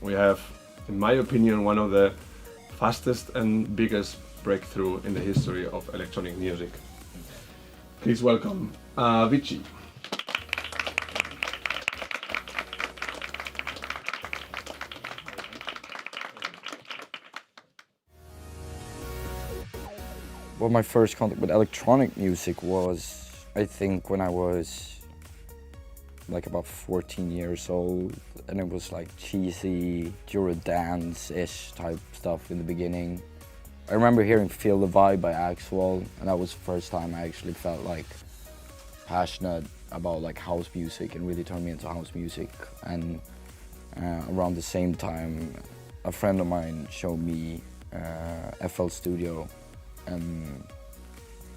we have, in my opinion, one of the fastest and biggest breakthrough in the history of electronic music. Please welcome Avicii. Well, my first contact with electronic music was, I think, when I was like about 14 years old, and it was like cheesy Eurodance-ish type stuff in the beginning. I remember hearing Feel the Vibe by Axwell, and that was the first time I actually felt like passionate about like house music and really turned me into house music. And around the same time, a friend of mine showed me FL Studio, and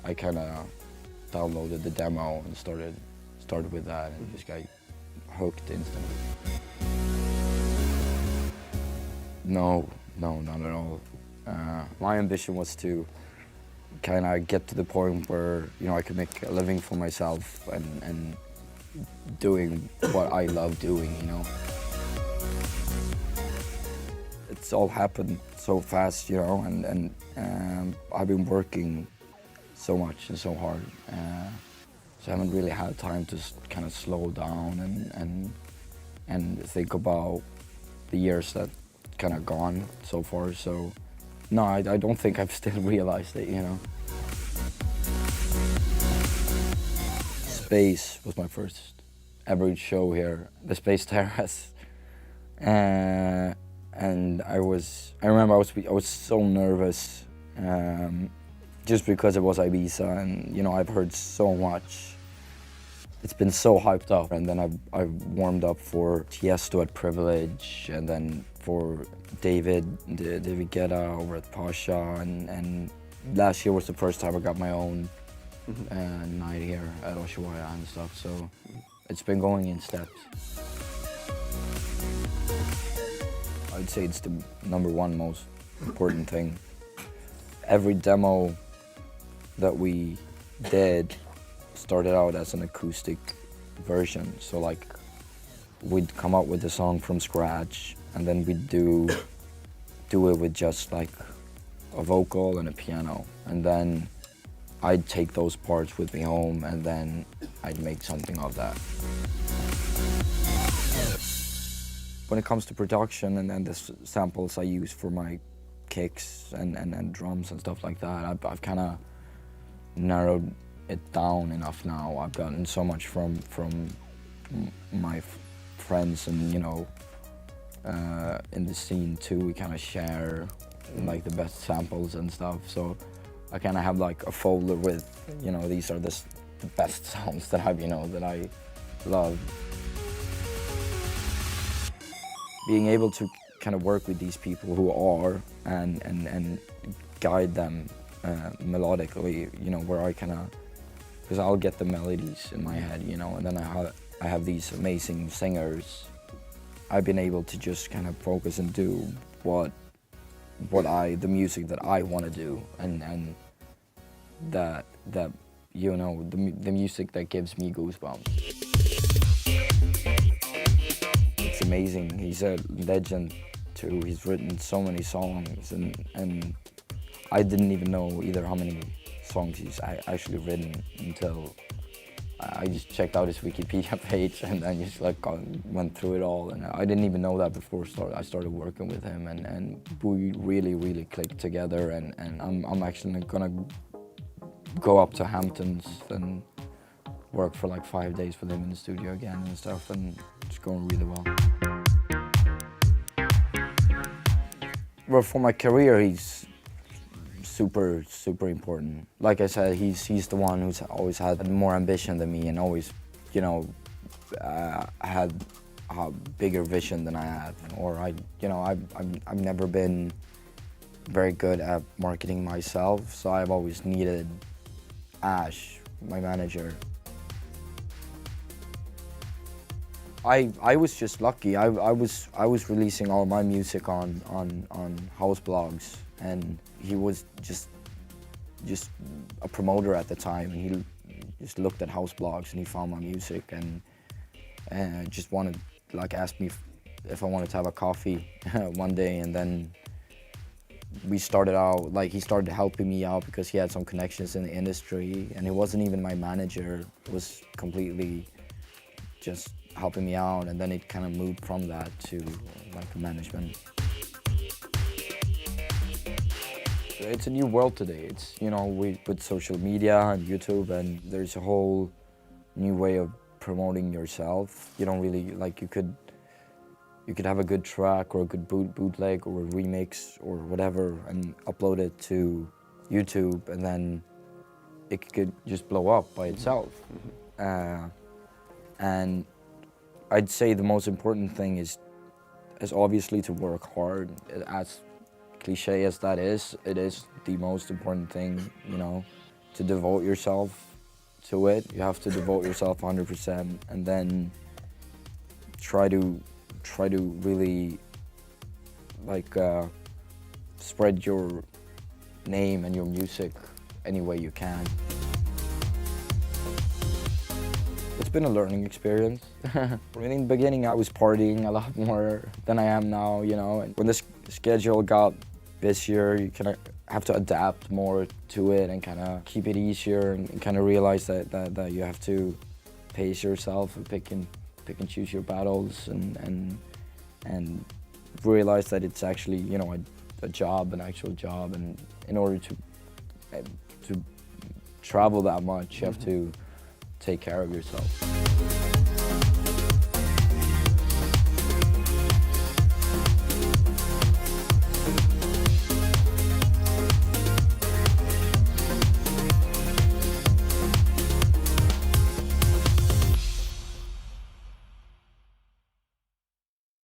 I kind of downloaded the demo and started with that, and just got hooked instantly. No, not at all. My ambition was to kind of get to the point where, you know, I could make a living for myself and doing what I love doing, you know. It's all happened so fast, you know, and I've been working so much and so hard, so I haven't really had time to kind of slow down and think about the years that kind of gone so far. So no, I don't think I've still realized it, you know. Space was my first ever show here, the Space Terrace. And I remember I was so nervous, just because it was Ibiza, and you know, I've heard so much. It's been so hyped up, and then I warmed up for Tiesto at Privilege, and then for David Guetta over at Pasha, and last year was the first time I got my own night here at Ushuaia and stuff. So it's been going in steps. I'd say it's the #1 most important thing. Every demo that we did started out as an acoustic version. So like, we'd come up with the song from scratch, and then we'd do it with just like a vocal and a piano. And then I'd take those parts with me home, and then I'd make something of that. When it comes to production and the samples I use for my kicks and drums and stuff like that, I've kind of narrowed it down enough now. I've gotten so much from my friends, and you know, in the scene too, we kind of share like the best samples and stuff. So I kind of have like a folder with, you know, these are the best sounds that I love. Being able to kind of work with these people who are and guide them melodically, you know, where I kind of, because I'll get the melodies in my head, you know, and then I have these amazing singers. I've been able to just kind of focus and do the music that I want to do, and that you know, the music that gives me goosebumps. It's amazing. He's a legend too. He's written so many songs, and I didn't even know either how many songs he's actually written until I just checked out his Wikipedia page, and then just like went through it all. And I didn't even know that before I started working with him, and we really clicked together. And I'm actually gonna go up to Hamptons and work for like 5 days with him in the studio again and stuff, and it's going really well. Well, for my career, he's super important. Like I said, he's the one who's always had more ambition than me, and always, you know, had a bigger vision than I have. Or I've never been very good at marketing myself, so I've always needed Ash, my manager. I was just lucky. I was releasing all my music on house blogs, and he was just a promoter at the time, and he just looked at house blogs and he found my music and just wanted, like, asked me if I wanted to have a coffee one day, and then we started out, like he started helping me out because he had some connections in the industry, and he wasn't even my manager, it was completely just helping me out, and then it kind of moved from that to like management. It's a new world today. It's, you know, with social media and YouTube, and there's a whole new way of promoting yourself. You don't really, like, you could have a good track or a good bootleg or a remix or whatever and upload it to YouTube, and then it could just blow up by itself. And I'd say the most important thing is obviously to work hard. As cliche as that is, it is the most important thing, you know, to devote yourself to it. You have to devote yourself 100%, and then try to really like spread your name and your music any way you can. It's been a learning experience. In the beginning I was partying a lot more than I am now, you know, and when the schedule got busier, you kind of have to adapt more to it and kind of keep it easier, and kind of realize that you have to pace yourself and pick and choose your battles, and realize that it's actually, you know, a job, an actual job, and in order to travel that much, you have to take care of yourself.